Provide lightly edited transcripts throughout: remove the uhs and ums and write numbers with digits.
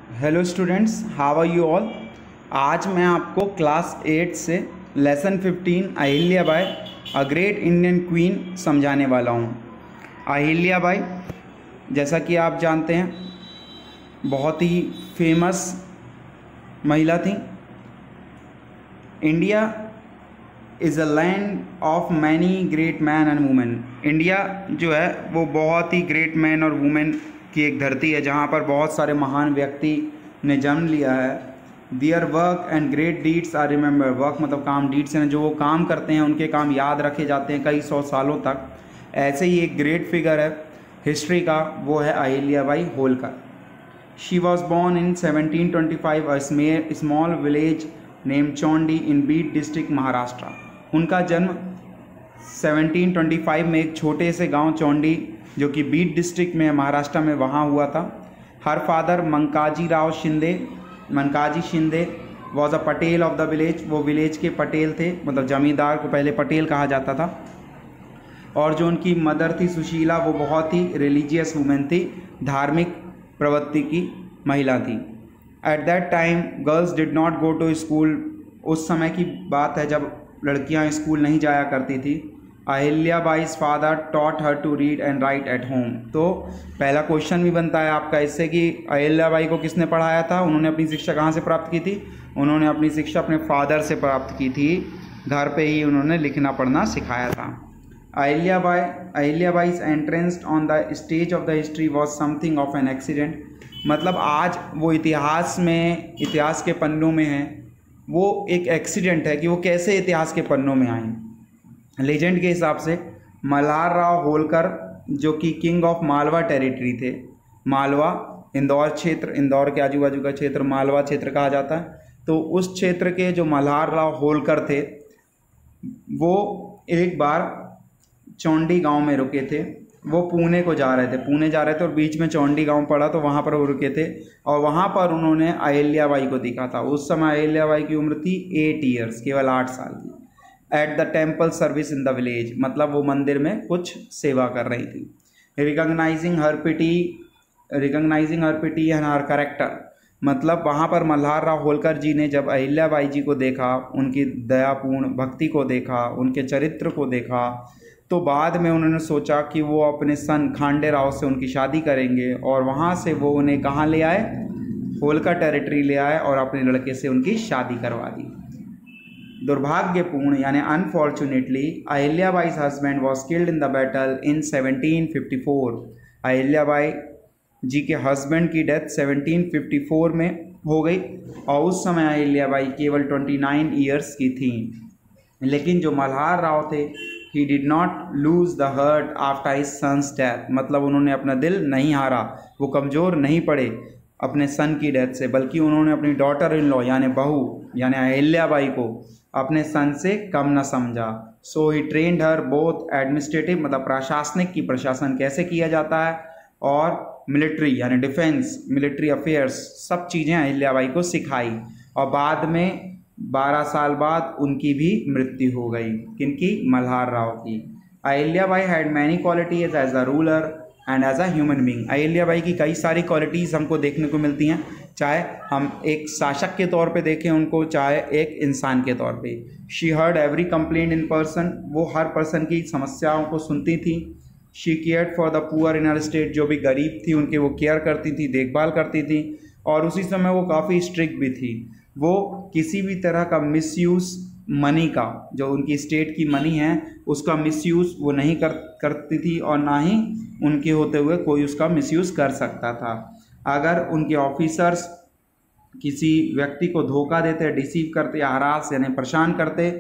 Hello students, how are you all. आज मैं आपको क्लास 8 से lesson 15 Ahilya Bai a great Indian queen समझाने वाला हूँ। अहिल्या बाई, जैसा कि आप जानते हैं, बहुत ही फेमस महिला थी। India is a land of many great man and women. India जो है वो बहुत ही ग्रेट मैन और वुमेन की एक धरती है, जहाँ पर बहुत सारे महान व्यक्ति ने जन्म लिया है। Their work and great deeds are remember. Work मतलब काम, डीड्स हैं जो वो काम करते हैं, उनके काम याद रखे जाते हैं कई सौ सालों तक। ऐसे ही एक ग्रेट फिगर है हिस्ट्री का, वो है Ahilya Bai Holkar. She was born in 1725 a small village name Chondi in Beed district, Maharashtra. उनका जन्म 1725 में एक छोटे से गांव चौंडी, जो कि बीड डिस्ट्रिक्ट में महाराष्ट्र में, वहाँ हुआ था। Her father Mankaji Shinde was a Patel of the village. वो विलेज के पटेल थे, मतलब जमींदार को पहले पटेल कहा जाता था। और जो उनकी मदर थी सुशीला, वो बहुत ही रिलीजियस वुमेन थी, धार्मिक प्रवृत्ति की महिला थी। At that time girls did not go to school. उस समय की बात है जब लड़कियां स्कूल नहीं जाया करती थी। Ahilya Bai's father taught her to read and write at home. तो पहला क्वेश्चन भी बनता है आपका इससे कि अहिल्या बाई को किसने पढ़ाया था, उन्होंने अपनी शिक्षा कहाँ से प्राप्त की थी। उन्होंने अपनी शिक्षा अपने फादर से प्राप्त की थी। घर पे ही उन्होंने लिखना पढ़ना सिखाया था। Ahilya Bai's entrance on the stage of the history was something of an accident. मतलब आज वो इतिहास के पन्नों में है, वो एक एक्सीडेंट है कि वो कैसे इतिहास के पन्नों में आई। लेजेंड के हिसाब से मल्हार राव होलकर, जो कि किंग ऑफ मालवा टेरिटरी थे, मालवा इंदौर क्षेत्र, इंदौर के आजू बाजू का क्षेत्र मालवा क्षेत्र कहा जाता है। तो उस क्षेत्र के जो मल्हार राव होलकर थे, वो एक बार चौंडी गांव में रुके थे। वो पुणे जा रहे थे और बीच में चौंडी गांव पड़ा, तो वहाँ पर वो रुके थे और वहाँ पर उन्होंने अहिल्या बाई को देखा था। उस समय अहिल्या बाई की उम्र थी 8 ईयर्स, केवल 8 साल की। At the temple service in the village, मतलब वो मंदिर में कुछ सेवा कर रही थी। Recognizing her pity and her character, मतलब वहाँ पर मल्हार राव होलकर जी ने जब अहिल्या बाई जी को देखा, उनकी दयापूर्ण भक्ति को देखा, उनके चरित्र को देखा, तो बाद में उन्होंने सोचा कि वो अपने सन खांडे राव से उनकी शादी करेंगे। और वहाँ से वो उन्हें कहाँ ले आए, होलकर टेरिटरी ले आए और अपने लड़के से उनकी शादी करवा दी। दुर्भाग्यपूर्ण यानी unfortunately Ahilya Bai's husband was killed in the battle in 1754। Ahilya Bai ji के हस्बैंड की डेथ 1754 में हो गई और उस समय अहिल्या बाई केवल 29 ईयर्स की थी। लेकिन जो मल्हार राव थे, he did not lose the heart after his son's death, मतलब उन्होंने अपना दिल नहीं हारा, वो कमज़ोर नहीं पड़े अपने सन की डेथ से, बल्कि उन्होंने अपनी डॉटर इन लॉ यानी बहू यानी अहिल्या बाई को अपने सन से कम न समझा। सो ही ट्रेंड हर बोथ एडमिनिस्ट्रेटिव, मतलब प्रशासनिक की प्रशासन कैसे किया जाता है, और मिलिट्री यानी डिफेंस, मिलिट्री अफेयर्स, सब चीज़ें अहिल्या बाई को सिखाई। और बाद में 12 साल बाद उनकी भी मृत्यु हो गई। किनकी? मल्हार राव की। Ahilya Bai had many qualities as a ruler and as a human being. Ahilya Bai की कई सारी क्वालिटीज़ हमको देखने को मिलती हैं, चाहे हम एक शासक के तौर पे देखें उनको, चाहे एक इंसान के तौर पे। She heard every complaint in person, वो हर पर्सन की समस्याओं को सुनती थी। She cared for the poor in her state, जो भी गरीब थी उनके वो केयर करती थी, देखभाल करती थी। और उसी समय वो काफ़ी स्ट्रिक्ट भी थी। वो किसी भी तरह का मिसयूज़ मनी का, जो उनकी स्टेट की मनी है उसका मिसयूज़ वो नहीं करती थी, और ना ही उनके होते हुए कोई उसका मिसयूज़ कर सकता था। अगर उनके ऑफिसर्स किसी व्यक्ति को धोखा देते, डिसीव करते या हरास यानी परेशान करते,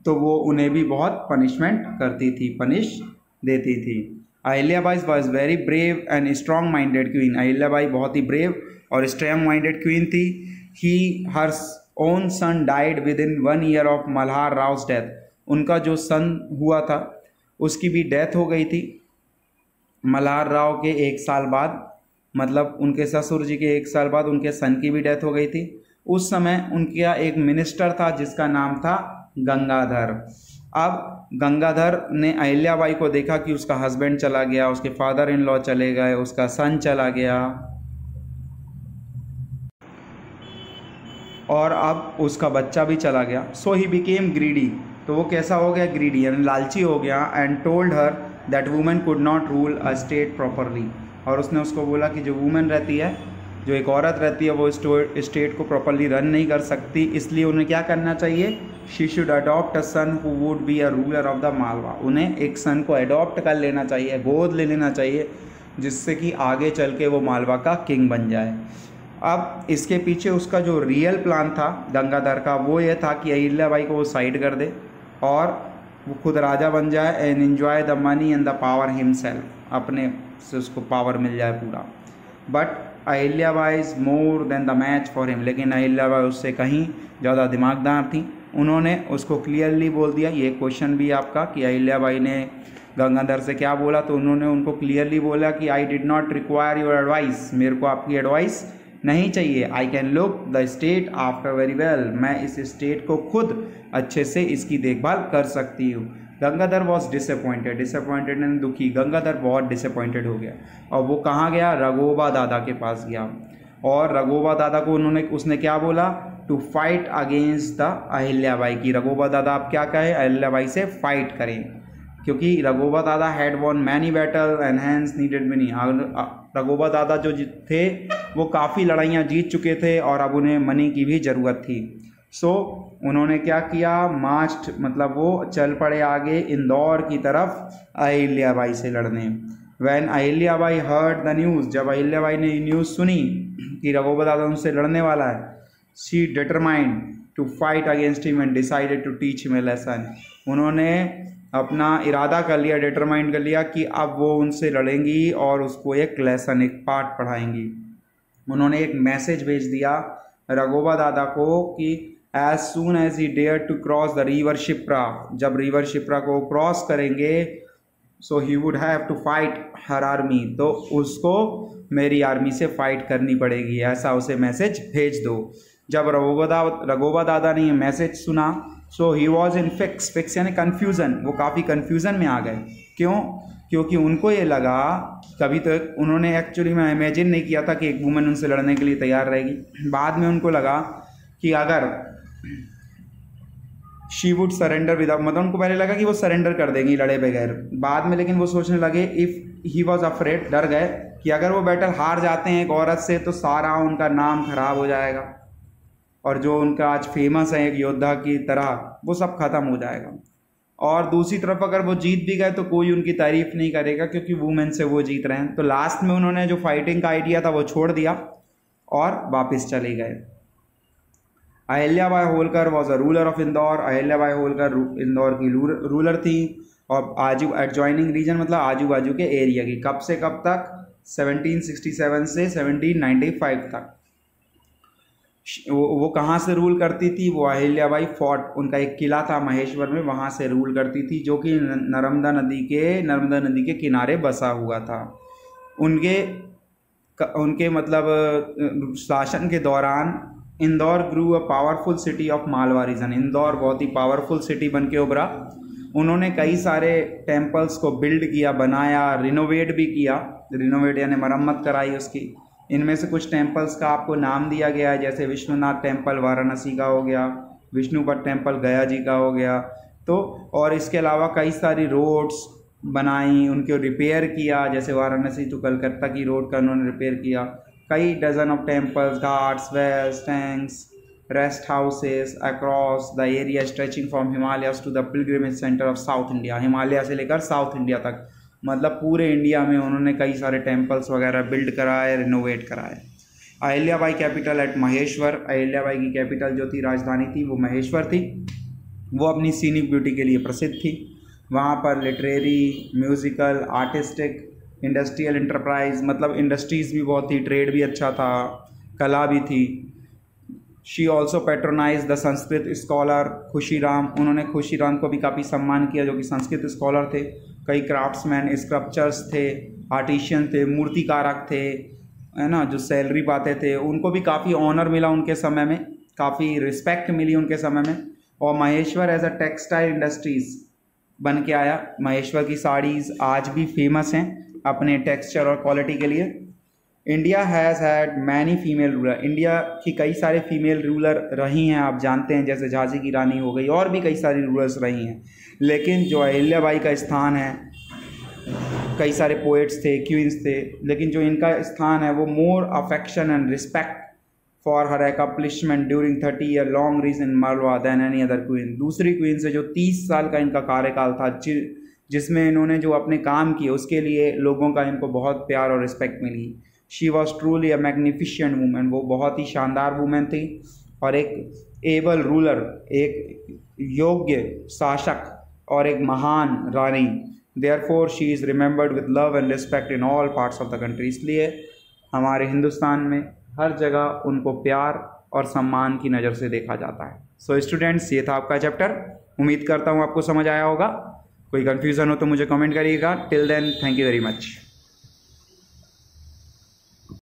तो वो उन्हें भी बहुत पनिशमेंट करती थी, पनिश देती थी। Ahilya Bai was very brave and strong minded queen. Ahilya Bai बहुत ही ब्रेव और स्ट्रॉन्ग माइंडेड क्वीन थी। Her own son died within 1 year of Malhar Rao's death. उनका जो सन हुआ था उसकी भी डेथ हो गई थी मल्हार राव के 1 साल बाद, मतलब उनके ससुर जी के 1 साल बाद उनके सन की भी डेथ हो गई थी। उस समय उनका एक मिनिस्टर था जिसका नाम था गंगाधर। अब गंगाधर ने अहिल्या बाई को देखा कि उसका हस्बैंड चला गया, उसके फादर इन लॉ चले गए, उसका सन चला गया, और अब उसका बच्चा भी चला गया। सो ही बिकेम ग्रीडी, तो वो कैसा हो गया, ग्रीडी यानी लालची हो गया। And told her that women could not rule a state properly, और उसने उसको बोला कि जो वुमेन रहती है, जो एक औरत रहती है, वो स्टेट को प्रॉपरली रन नहीं कर सकती, इसलिए उन्हें क्या करना चाहिए, she should adopt a son who would be a ruler of the Malwa, उन्हें एक सन को अडॉप्ट कर लेना चाहिए, गोद ले लेना चाहिए, जिससे कि आगे चल के वो मालवा का किंग बन जाए। अब इसके पीछे उसका जो रियल प्लान था गंगाधर का, वो ये था कि अहिल्याबाई को वो साइड कर दे और वो खुद राजा बन जाए and enjoy the money and the power himself, अपने से उसको पावर मिल जाए पूरा। But Ahilyabai is more than the match for him, लेकिन अहिल्याबाई उससे कहीं ज़्यादा दिमागदार थी। उन्होंने उसको क्लियरली बोल दिया, ये क्वेश्चन भी आपका कि अहिल्याबाई ने गंगाधर से क्या बोला, तो उन्होंने उनको क्लियरली बोला कि I did not require your advice, मेरे को आपकी एडवाइस नहीं चाहिए। I can look the state after very well, मैं इस स्टेट को खुद अच्छे से इसकी देखभाल कर सकती हूँ। गंगाधर वॉज डिसअपॉइंटेड, डिसअपॉइंटेड यानी दुखी, गंगाधर बहुत डिसअपॉइंटेड हो गया और वो कहाँ गया, रघोबा दादा के पास गया। और रघोबा दादा को उसने क्या बोला, to fight against the Ahilyabai, की रघोबा दादा आप क्या कहे, अहिल्याबाई से फाइट करें, क्योंकि Raghoba Dada had won many battle and hence needed money. Raghoba Dada जो थे वो काफ़ी लड़ाइयाँ जीत चुके थे और अब उन्हें मनी की भी ज़रूरत थी। सो उन्होंने क्या किया, मार्च मतलब वो चल पड़े आगे इंदौर की तरफ अहिल्याबाई से लड़ने। When Ahilyabai heard the news, जब अहिल्याबाई ने न्यूज़ सुनी कि रघोबा दादा उनसे लड़ने वाला है, she determined to fight against him and decided to teach him a lesson, उन्होंने अपना इरादा कर लिया, डिटरमाइंड कर लिया कि अब वो उनसे लड़ेंगी और उसको एक लेसन, एक पाठ पढ़ाएंगी। उन्होंने एक मैसेज भेज दिया रघोबा दादा को कि as soon as he dare to cross the river Shipra, जब रिवर शिप्रा को क्रॉस करेंगे, so he would have to fight her army, तो उसको मेरी आर्मी से फाइट करनी पड़ेगी, ऐसा उसे मैसेज भेज दो। जब रघोबा दादा ने ये मैसेज सुना, सो ही वॉज इन फिक्स यानी कन्फ्यूज़न, वो काफ़ी कन्फ्यूज़न में आ गए। क्यों, क्योंकि उनको ये लगा, कभी तो उन्होंने एक्चुअली में इमेजिन नहीं किया था कि एक वुमेन उनसे लड़ने के लिए तैयार रहेगी। बाद में उनको लगा कि अगर शी वुड सरेंडर विदाउट, मतलब उनको पहले लगा कि वो सरेंडर कर देंगी लड़े बगैर, बाद में लेकिन वो सोचने लगे, इफ़ ही वॉज अफ्रेड, डर गए कि अगर वो बैटल हार जाते हैं एक औरत से तो सारा उनका नाम खराब हो जाएगा और जो उनका आज फेमस है एक योद्धा की तरह, वो सब खत्म हो जाएगा। और दूसरी तरफ अगर वो जीत भी गए तो कोई उनकी तारीफ नहीं करेगा, क्योंकि वुमेन से वो जीत रहे हैं। तो लास्ट में उन्होंने जो फाइटिंग का आइडिया था वो छोड़ दिया और वापस चले गए। Ahilyabai Holkar was a ruler of Indore, Ahilyabai Holkar Indore की रूलर थी और आजू एडजॉइनिंग रीजन मतलब आजू बाजू के एरिया की। कब से कब तक, 1767 से 1795 तक। वो कहाँ से रूल करती थी, वो अहिल्याबाई फोर्ट, उनका एक किला था महेश्वर में, वहाँ से रूल करती थी, जो कि नर्मदा नदी के किनारे बसा हुआ था। उनके मतलब शासन के दौरान Indore grew a powerful city of Malwa region, Indore बहुत ही पावरफुल सिटी बन के उभरा। उन्होंने कई सारे टेम्पल्स को बिल्ड किया, बनाया, रिनोवेट भी किया, रिनोवेट यानी मरम्मत कराई उसकी। इनमें से कुछ टेम्पल्स का आपको नाम दिया गया है, जैसे विश्वनाथ टेम्पल वाराणसी का हो गया, विष्णुपद टेम्पल गया जी का हो गया। तो और इसके अलावा कई सारी रोड्स बनाई, उनको रिपेयर किया, जैसे वाराणसी टू कलकत्ता की रोड का उन्होंने रिपेयर किया। कई dozen of temples, ghats, wells, tanks, rest houses across the area stretching from Himalayas to the pilgrimage centre of south India, Himalaya से लेकर साउथ इंडिया तक, मतलब पूरे इंडिया में उन्होंने कई सारे टेम्पल्स वगैरह बिल्ड कराए, रिनोवेट कराए। अहिल्याबाई कैपिटल एट महेश्वर, अहिल्याबाई की कैपिटल जो थी, राजधानी थी, वो महेश्वर थी। वो अपनी सीनिक ब्यूटी के लिए प्रसिद्ध थी। वहाँ पर literary, musical, artistic, industrial enterprise, मतलब इंडस्ट्रीज़ भी बहुत थी, ट्रेड भी अच्छा था, कला भी थी। She also patronise the Sanskrit scholar Khushiram, उन्होंने खुशीराम को भी काफ़ी सम्मान किया, जो कि संस्कृत स्कॉलर थे। कई क्राफ्ट्समैन, स्कल्पचर्स थे, आर्टिशियन थे, मूर्तिकारक थे, है ना, जो सैलरी पाते थे, उनको भी काफ़ी ऑनर मिला उनके समय में, काफ़ी रिस्पेक्ट मिली उनके समय में। और Maheshwar as a textile industries बन के आया। महेश्वर की साड़ीज़ आज भी फेमस हैं अपने टेक्सचर और क्वालिटी के लिए। India has had many female ruler, India की कई सारे फीमेल रूलर रही हैं, आप जानते हैं, जैसे झांसी की रानी हो गई और भी कई सारी रूलर्स रही हैं। लेकिन जो अहिल्याबाई का स्थान है, कई सारे पोएट्स थे, क्वींस थे, लेकिन जो इनका स्थान है वो more affection and respect for her accomplishment during 30 year long रीज in Malwa than any other queen. दूसरी क्वीन से जो 30 साल का इनका कार्यकाल था, जिसमें इन्होंने जो अपने काम किए उसके लिए लोगों का इनको बहुत प्यार और रिस्पेक्ट मिली। She was truly a magnificent women, वो बहुत ही शानदार वूमेन थी और एक एबल रूलर, एक योग्य शासक और एक महान रानी। Therefore she is remembered with love and respect in all parts of the country. इसलिए हमारे हिंदुस्तान में हर जगह उनको प्यार और सम्मान की नज़र से देखा जाता है। सो स्टूडेंट्स, ये था आपका चैप्टर। उम्मीद करता हूँ आपको समझ आया होगा। कोई कन्फ्यूज़न हो तो मुझे कमेंट करिएगा। Till then, thank you very much.